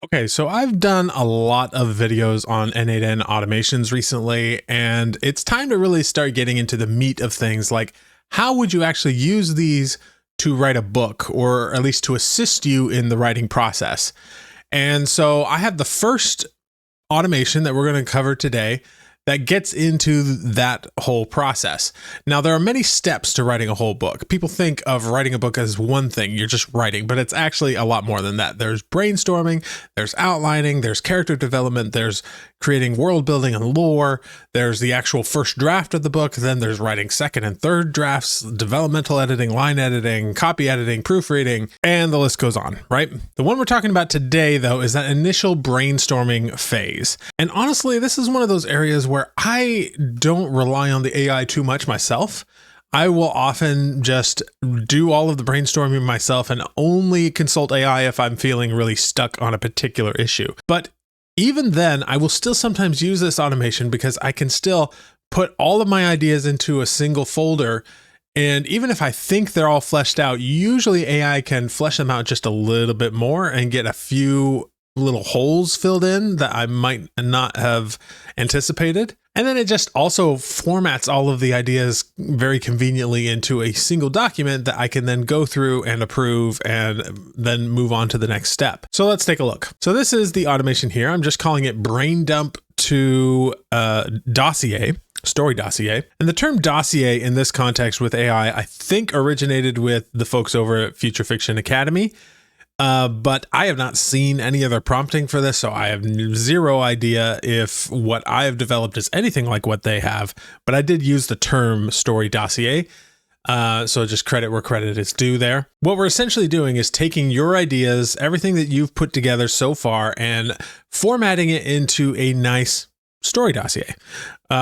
Okay, so I've done a lot of videos on N8N automations recently, and it's time to really start getting into the meat of things like how would you actually use these to write a book or at least to assist you in the writing process. And so I have the first automation that we're going to cover today that gets into that whole process. Now, there are many steps to writing a whole book. People think of writing a book as one thing, you're just writing, but it's actually a lot more than that. There's brainstorming, there's outlining, there's character development, there's creating world building and lore, there's the actual first draft of the book, then there's writing second and third drafts, developmental editing, line editing, copy editing, proofreading, and the list goes on, right? The one we're talking about today, though, is that initial brainstorming phase. And honestly, this is one of those areas where I don't rely on the AI too much myself. I will often just do all of the brainstorming myself and only consult AI if I'm feeling really stuck on a particular issue. But even then, I will still sometimes use this automation because I can still put all of my ideas into a single folder. And even if I think they're all fleshed out, usually AI can flesh them out just a little bit more and get a few little holes filled in that I might not have anticipated. And then it just also formats all of the ideas very conveniently into a single document that I can then go through and approve and then move on to the next step. So let's take a look. So this is the automation here. I'm just calling it brain dump to dossier. Story dossier. And the term dossier in this context with AI, I think originated with the folks over at Future Fiction Academy. But I have not seen any other prompting for this, so I have zero idea if what I have developed is anything like what they have. But I did use the term story dossier, so just credit where credit is due there. What we're essentially doing is taking your ideas, everything that you've put together so far, and formatting it into a nice story dossier,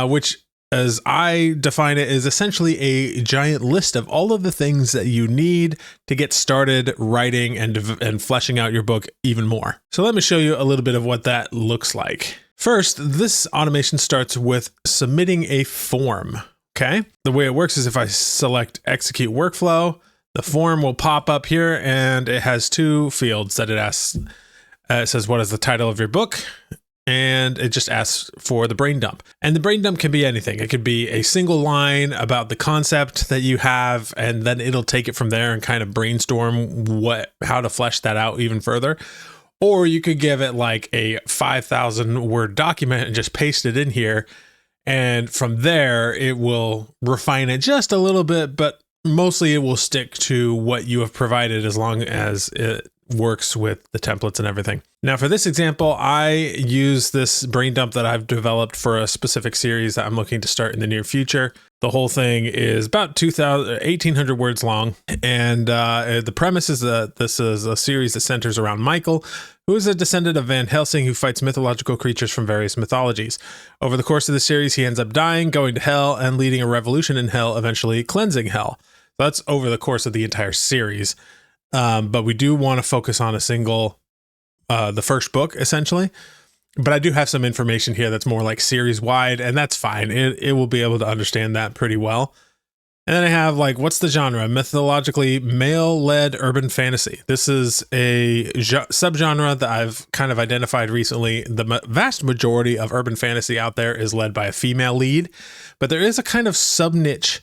which, as I define it, is essentially a giant list of all of the things that you need to get started writing and fleshing out your book even more. So let me show you a little bit of what that looks like. First, this automation starts with submitting a form. Okay. The way it works is if I select execute workflow, the form will pop up here and it has two fields that it asks. It says, what is the title of your book? And it just asks for the brain dump. And the brain dump can be anything. It could be a single line about the concept that you have, and then it'll take it from there and kind of brainstorm how to flesh that out even further. Or you could give it like a 5,000 word document and just paste it in here. And from there, it will refine it just a little bit, but mostly it will stick to what you have provided as long as it works with the templates and everything. Now for this example, I use this brain dump that I've developed for a specific series that I'm looking to start in the near future. The whole thing is about 1,800 words long. And the premise is that this is a series that centers around Michael, who is a descendant of Van Helsing who fights mythological creatures from various mythologies. Over the course of the series, he ends up dying, going to hell, and leading a revolution in hell, eventually cleansing hell. That's over the course of the entire series. But we do want to focus on a single, the first book, essentially. But I do have some information here that's more like series wide, and that's fine. It will be able to understand that pretty well. And then I have like, what's the genre? Mythologically male-led urban fantasy. This is a subgenre that I've kind of identified recently. The vast majority of urban fantasy out there is led by a female lead, but there is a kind of sub-niche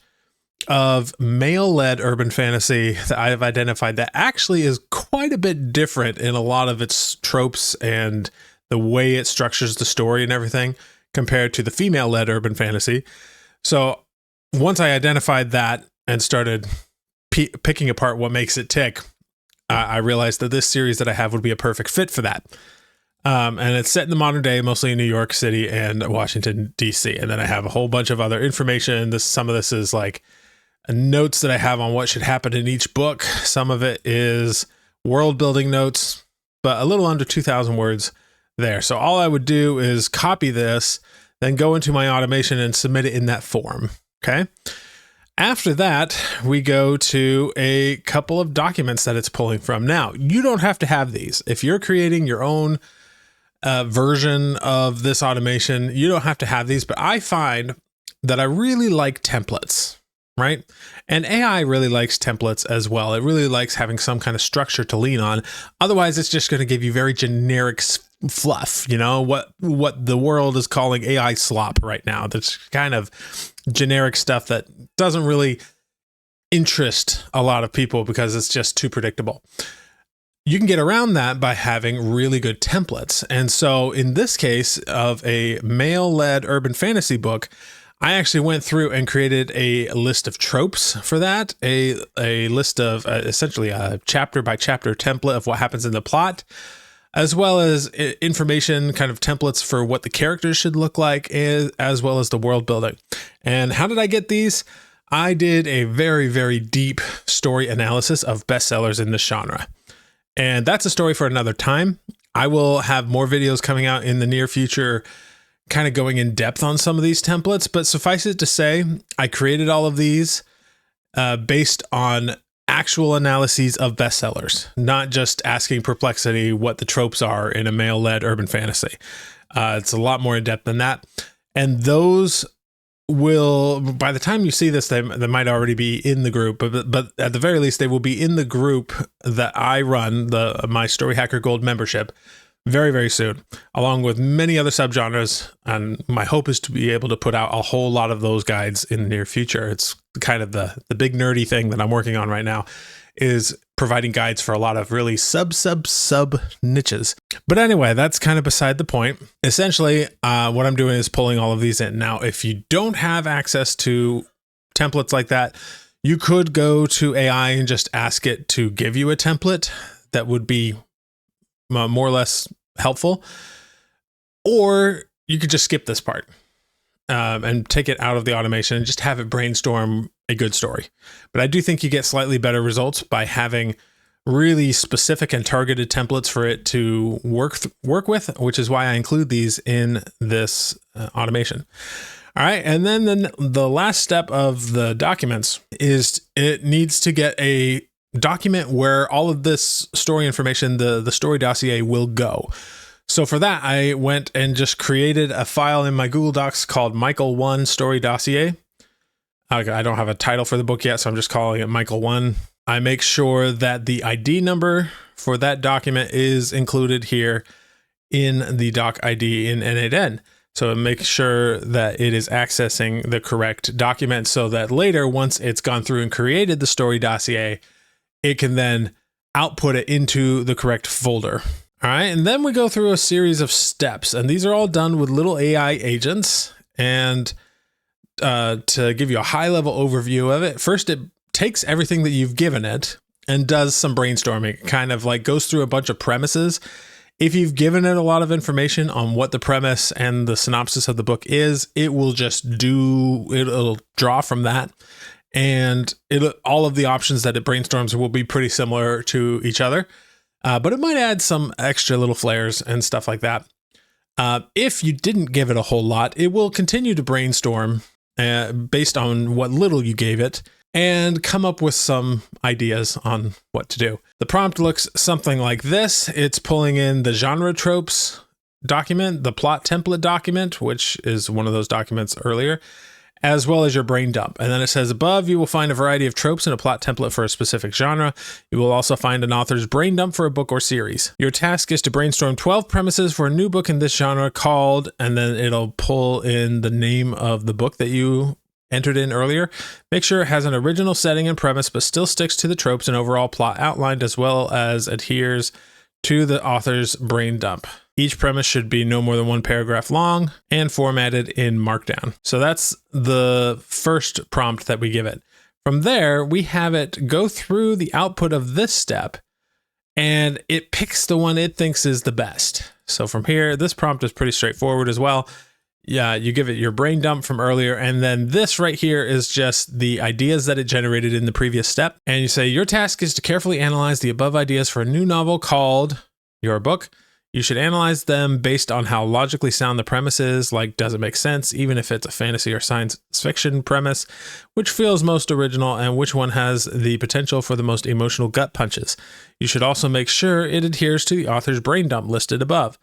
of male-led urban fantasy that I have identified that actually is quite a bit different in a lot of its tropes and the way it structures the story and everything compared to the female-led urban fantasy. So once I identified that and started picking apart what makes it tick, I realized that this series that I have would be a perfect fit for that. And it's set in the modern day, mostly in New York City and Washington, D.C. And then I have a whole bunch of other information. Some of this is like notes that I have on what should happen in each book. Some of it is world building notes, but a little under 2,000 words there. So all I would do is copy this, then go into my automation and submit it in that form. Okay. After that, we go to a couple of documents that it's pulling from. Now, you don't have to have these. If you're creating your own version of this automation, you don't have to have these, but I find that I really like templates. right? And AI really likes templates as well. It really likes having some kind of structure to lean on. Otherwise, it's just going to give you very generic fluff, you know, what the world is calling AI slop right now. That's kind of generic stuff that doesn't really interest a lot of people because it's just too predictable. You can get around that by having really good templates. And so in this case of a male-led urban fantasy book, I actually went through and created a list of tropes for that, a list of essentially a chapter by chapter template of what happens in the plot, as well as information kind of templates for what the characters should look like, as well as the world building. And how did I get these? I did a very, very deep story analysis of bestsellers in this genre. And that's a story for another time. I will have more videos coming out in the near future kind of going in depth on some of these templates, but suffice it to say, I created all of these based on actual analyses of bestsellers, not just asking Perplexity what the tropes are in a male-led urban fantasy. It's a lot more in depth than that. And those will, by the time you see this, they might already be in the group, but at the very least, they will be in the group that I run, my Story Hacker Gold membership, very, very soon, along with many other subgenres. And my hope is to be able to put out a whole lot of those guides in the near future. It's kind of the big nerdy thing that I'm working on right now, is providing guides for a lot of really sub niches. But anyway, that's kind of beside the point. Essentially, what I'm doing is pulling all of these in. Now, if you don't have access to templates like that, you could go to AI and just ask it to give you a template that would be more or less helpful, or you could just skip this part and take it out of the automation and just have it brainstorm a good story. But I do think you get slightly better results by having really specific and targeted templates for it to work with, which is why I include these in this automation. All right, and then the last step of the documents is it needs to get a document where all of this story information, the story dossier, will go. So for that, I went and just created a file in my Google Docs called Michael 1 Story Dossier. I don't have a title for the book yet, so I'm just calling it Michael 1. I make sure that the ID number for that document is included here in the doc ID in N8N. So make sure that it is accessing the correct document so that later, once it's gone through and created the story dossier, it can then output it into the correct folder. All right, and then we go through a series of steps, and these are all done with little AI agents. And to give you a high-level overview of it, first it takes everything that you've given it and does some brainstorming, kind of like goes through a bunch of premises. If you've given it a lot of information on what the premise and the synopsis of the book is, it'll draw from that. And all of the options that it brainstorms will be pretty similar to each other, but it might add some extra little flares and stuff like that. If you didn't give it a whole lot, it will continue to brainstorm based on what little you gave it and come up with some ideas on what to do. The prompt looks something like this. It's pulling in the genre tropes document, the plot template document, which is one of those documents earlier, as well as your brain dump. And then it says above, you will find a variety of tropes and a plot template for a specific genre. You will also find an author's brain dump for a book or series. Your task is to brainstorm 12 premises for a new book in this genre called, and then it'll pull in the name of the book that you entered in earlier. Make sure it has an original setting and premise, but still sticks to the tropes and overall plot outlined, as well as adheres to the author's brain dump. Each premise should be no more than 1 paragraph long and formatted in Markdown. So that's the first prompt that we give it. From there, we have it go through the output of this step, and it picks the one it thinks is the best. So from here, this prompt is pretty straightforward as well. Yeah, you give it your brain dump from earlier, and then this right here is just the ideas that it generated in the previous step. And you say, your task is to carefully analyze the above ideas for a new novel called your book. You should analyze them based on how logically sound the premise is, like does it make sense, even if it's a fantasy or science fiction premise, which feels most original, and which one has the potential for the most emotional gut punches. You should also make sure it adheres to the author's brain dump listed above.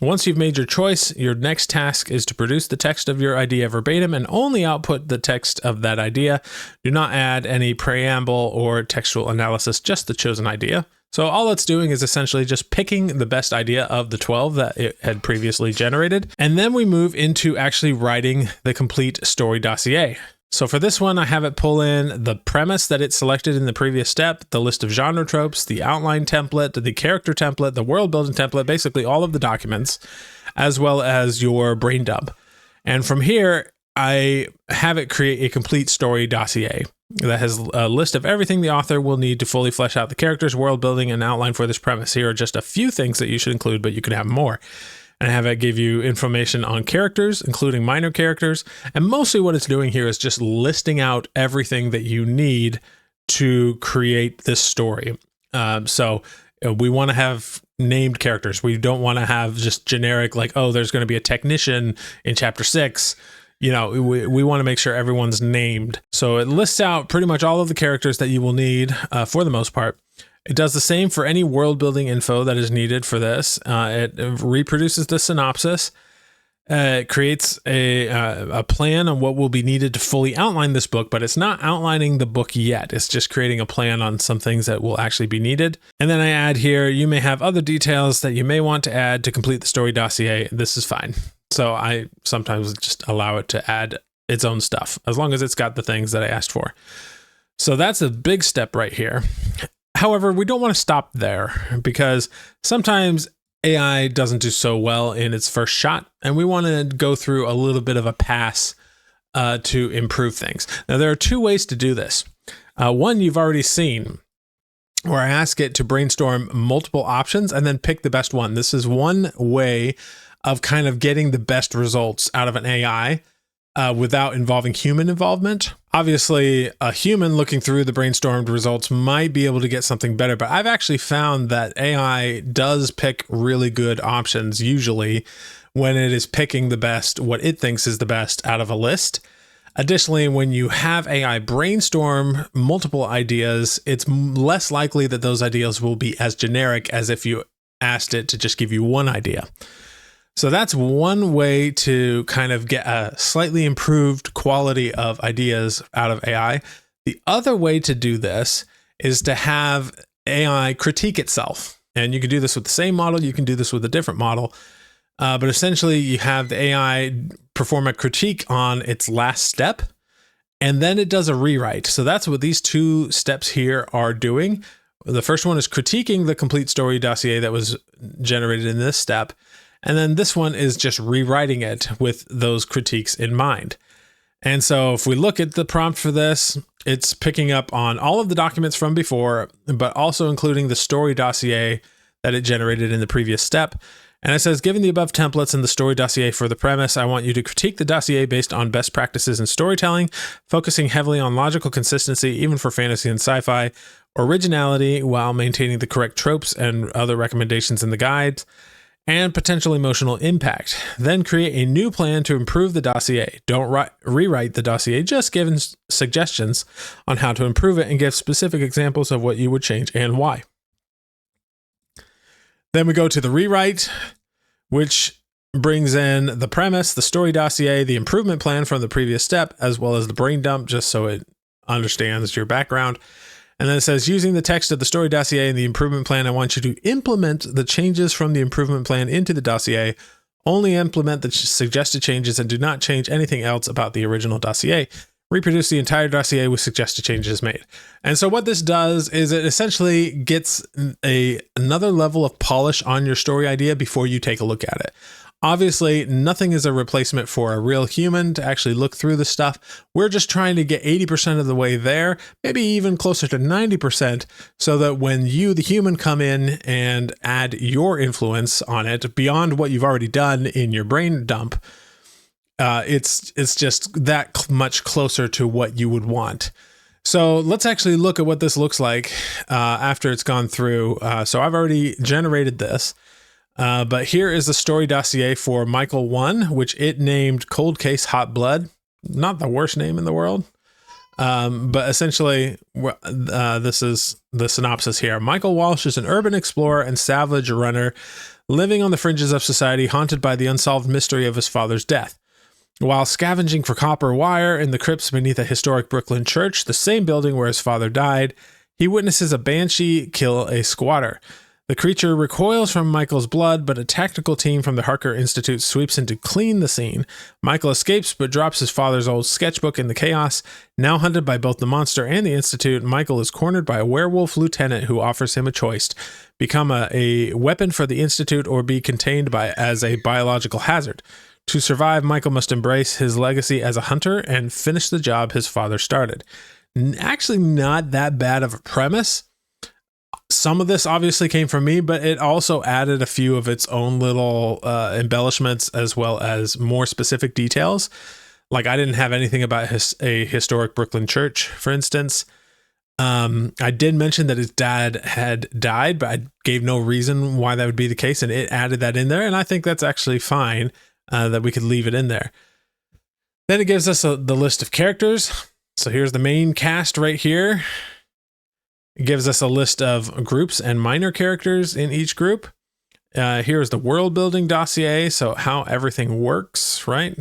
Once you've made your choice, your next task is to produce the text of your idea verbatim and only output the text of that idea. Do not add any preamble or textual analysis, just the chosen idea. So all it's doing is essentially just picking the best idea of the 12 that it had previously generated. And then we move into actually writing the complete story dossier. So for this one, I have it pull in the premise that it selected in the previous step, the list of genre tropes, the outline template, the character template, the world building template, basically all of the documents, as well as your brain dump. And from here, I have it create a complete story dossier that has a list of everything the author will need to fully flesh out the characters, world building, and outline for this premise. Here are just a few things that you should include, but you can have more. And have it give you information on characters, including minor characters. And mostly what it's doing here is just listing out everything that you need to create this story. So we want to have named characters. We don't want to have just generic, like, oh, there's going to be a technician in chapter 6. You know, we want to make sure everyone's named. So it lists out pretty much all of the characters that you will need for the most part. It does the same for any world building info that is needed for this. It reproduces the synopsis. It creates a plan on what will be needed to fully outline this book, but it's not outlining the book yet. It's just creating a plan on some things that will actually be needed. And then I add here, you may have other details that you may want to add to complete the story dossier. This is fine. So I sometimes just allow it to add its own stuff, as long as it's got the things that I asked for. So that's a big step right here. However, we don't want to stop there because sometimes AI doesn't do so well in its first shot, and we want to go through a little bit of a pass to improve things. Now, there are two ways to do this. One you've already seen, where I ask it to brainstorm multiple options and then pick the best one. This is one way of kind of getting the best results out of an AI without involving human involvement. Obviously, a human looking through the brainstormed results might be able to get something better, but I've actually found that AI does pick really good options usually when it is picking the best, what it thinks is the best out of a list. Additionally, when you have AI brainstorm multiple ideas, it's less likely that those ideas will be as generic as if you asked it to just give you one idea. So that's one way to kind of get a slightly improved quality of ideas out of AI. The other way to do this is to have AI critique itself. And you can do this with the same model. You can do this with a different model. But essentially, you have the AI perform a critique on its last step, and then it does a rewrite. So that's what these two steps here are doing. The first one is critiquing the complete story dossier that was generated in this step. And then this one is just rewriting it with those critiques in mind. And so if we look at the prompt for this, it's picking up on all of the documents from before, but also including the story dossier that it generated in the previous step. And it says, given the above templates and the story dossier for the premise, I want you to critique the dossier based on best practices in storytelling, focusing heavily on logical consistency, even for fantasy and sci-fi, originality while maintaining the correct tropes and other recommendations in the guides, and potential emotional impact. Then create a new plan to improve the dossier. Don't rewrite the dossier, just give suggestions on how to improve it and give specific examples of what you would change and why. Then we go to the rewrite, which brings in the premise, the story dossier, the improvement plan from the previous step, as well as the brain dump, just so it understands your background. And then it says, using the text of the story dossier and the improvement plan, I want you to implement the changes from the improvement plan into the dossier. Only implement the suggested changes and do not change anything else about the original dossier. Reproduce the entire dossier with suggested changes made. And so what this does is it essentially gets another level of polish on your story idea before you take a look at it. Obviously, nothing is a replacement for a real human to actually look through the stuff. We're just trying to get 80% of the way there, maybe even closer to 90%, so that when you, the human, come in and add your influence on it beyond what you've already done in your brain dump, it's just that much closer to what you would want. So let's actually look at what this looks like after it's gone through. So I've already generated this. But here is the story dossier for Michael 1, which it named Cold Case Hot Blood. Not the worst name in the world. But essentially, this is the synopsis here. Michael Walsh is an urban explorer and salvage runner living on the fringes of society, haunted by the unsolved mystery of his father's death. While scavenging for copper wire in the crypts beneath a historic Brooklyn church, the same building where his father died, he witnesses a banshee kill a squatter. The creature recoils from Michael's blood, but a tactical team from the Harker Institute sweeps in to clean the scene. Michael escapes, but drops his father's old sketchbook in the chaos. Now hunted by both the monster and the Institute, Michael is cornered by a werewolf lieutenant who offers him a choice: become a weapon for the Institute or be contained as a biological hazard. To survive, Michael must embrace his legacy as a hunter and finish the job his father started. Actually, not that bad of a premise. Some of this obviously came from me, but it also added a few of its own little embellishments as well as more specific details. Like, I didn't have anything about a historic Brooklyn church, for instance. I did mention that his dad had died, but I gave no reason why that would be the case, and it added that in there, and I think that's actually fine that we could leave it in there. Then it gives us the list of characters. So here's the main cast right here. It gives us a list of groups and minor characters in each group. Here's the world building dossier, so how everything works, right?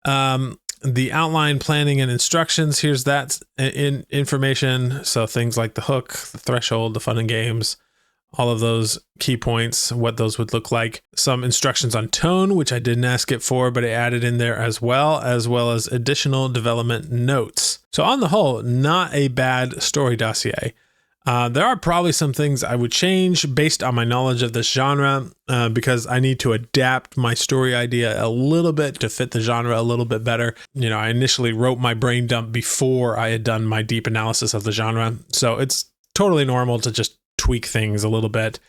The outline, planning, and instructions. Here's that information. So things like the hook, the threshold, the fun and games, all of those key points, what those would look like. Some instructions on tone, which I didn't ask it for, but it added in there as well as additional development notes. So on the whole, not a bad story dossier. There are probably some things I would change based on my knowledge of this genre, because I need to adapt my story idea a little bit to fit the genre a little bit better. You know, I initially wrote my brain dump before I had done my deep analysis of the genre, so it's totally normal to just tweak things a little bit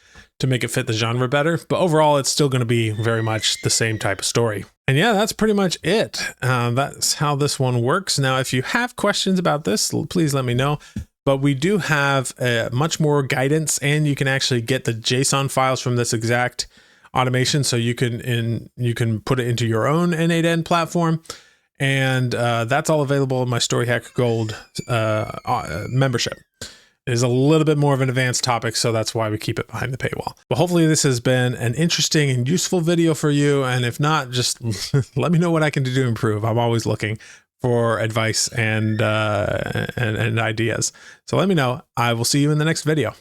to make it fit the genre better. But overall, it's still going to be very much the same type of story. And yeah, that's pretty much it. That's how this one works. Now, if you have questions about this, please let me know. But we do have much more guidance, and you can actually get the JSON files from this exact automation, so you can put it into your own N8N platform, and that's all available in my Story Hacker Gold membership. It is a little bit more of an advanced topic, so that's why we keep it behind the paywall. But hopefully this has been an interesting and useful video for you, and if not, just let me know what I can do to improve. I'm always looking for advice and ideas. So let me know. I will see you in the next video.